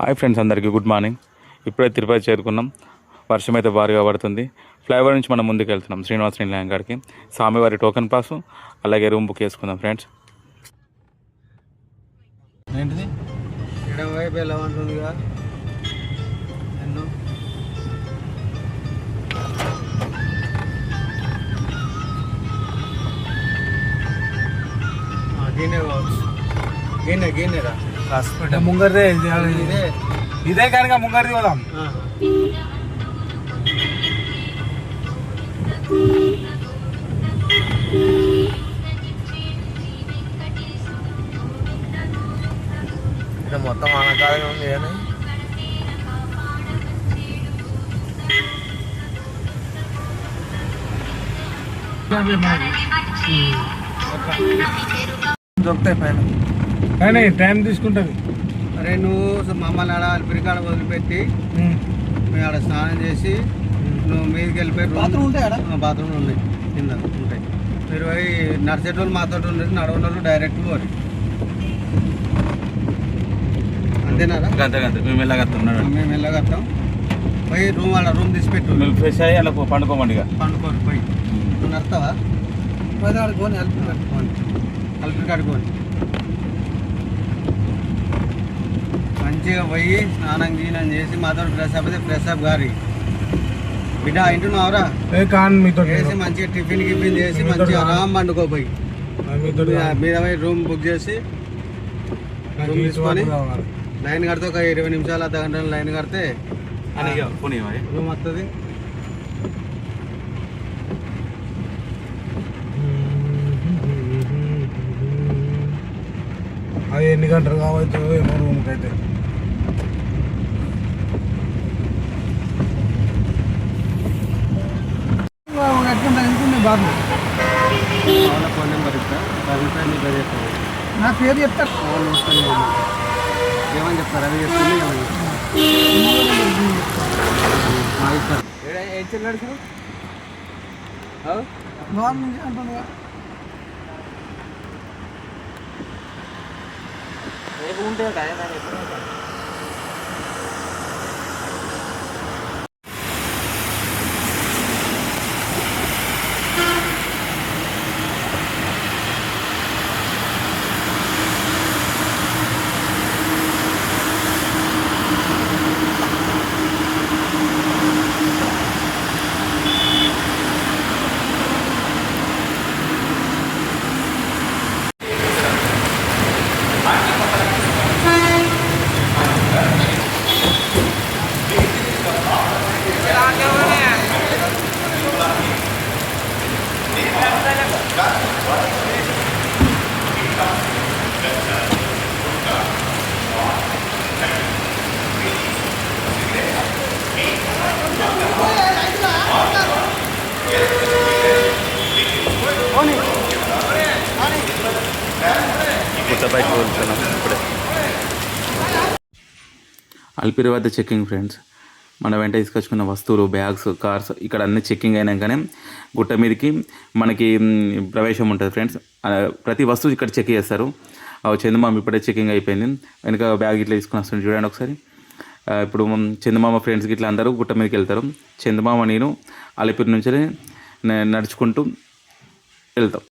Hi friends, అందరికీ good morning. ఇప్పుడే తిరుపతి చేరుకున్నాం. వర్షం అయితే భారీగా పడుతుంది. ఫ్లైఓవర్ నుంచి మనం ముందుకు వెళ్తున్నాం శ్రీనివాస నిలయం కాడికి. స్వామివారి టోకెన్ పాసు అలాగే రూమ్ బుక్ చేసుకుందాం ఫ్రెండ్స్. ఏంటిది ఎడం వైపు ఎలా ఉంటుందిగా ఎన్నో గిన్నె కావచ్చు. గిన్నెరా హాస్పిటల్ ముంగరిదే ఇదే కనుక ముంగరిది పోదాం. ఇక్కడ మొత్తం ఆనకాలంగా ఉంది కానీ దొరుకుతాయి పైన కానీ టైం తీసుకుంటుంది. అరే నువ్వు మమ్మల్ని ఆడ అల్పిరికాడ వదిలిపెట్టి మేము ఆడ స్నానం చేసి నువ్వు మీదకి వెళ్ళిపోయి బాత్రూమ్ ఉంటాయి. బాత్రూమ్లు ఉన్నాయి కింద ఉంటాయి. మీరు పోయి నడిచేటోళ్ళు మాతో ఉండేది, నడవనోళ్ళు డైరెక్ట్ పోరు. అంతేనారా? మేము వెళ్ళగత్తాం. పోయి రూమ్ తీసి పెట్టు. ఫ్రెష్ అయ్యి అలా పండుకోమండి. పండుకోని పోయి నువ్వు నడతావా? పోయి ఆడుకోని అల్పిరి కట్టుకోని మంచిగా పోయి స్నానం గీనం చేసి మాతో ఫ్రెష్ అప్ గారి బిడ్డ ఇంటున్నావురా చేసి మంచిగా టిఫిన్ చేసి మంచిగా ఆరాం పండుకోపోయి మీద పోయి రూమ్ బుక్ చేసి రూమ్ తీసుకొని లైన్ కడితే ఒక 20 నిమిషాలు అర్ధ గంటలు లైన్ కడితే రూమ్ వస్తుంది. అది ఎన్ని గంటలు కావచ్చు ఏమో రూమ్కి అయితే. బాబు ఫోన్ నెంబర్ ఇస్తా, నా పేరు చెప్తారు. ఏమని చెప్తారు? అది చెప్తుంది ఏం చెల్లాడు బాగుంది అంటున్నా. రేపు ఉంటే ఇప్పుడే అల్పిరి వద్ద చెక్కింగ్ ఫ్రెండ్స్. మన వెంట తీసుకొచ్చుకున్న వస్తువులు, బ్యాగ్స్, కార్స్ ఇక్కడ అన్ని చెక్కింగ్ అయినాకనే గుట్ట మీదకి మనకి ప్రవేశం ఉంటుంది ఫ్రెండ్స్. ప్రతి వస్తువు ఇక్కడ చెక్ చేస్తారు. చందమామ ఇప్పుడే చెక్కింగ్ అయిపోయింది. వెనక బ్యాగ్ ఇట్లా తీసుకుని వస్తుంది చూడండి ఒకసారి. ఇప్పుడు చందమామ ఫ్రెండ్స్కి ఇట్లా అందరూ గుట్ట మీదకి వెళ్తారు. చందమామ నేను అలిపిరి నుంచి నడుచుకుంటూ వెళ్తాం.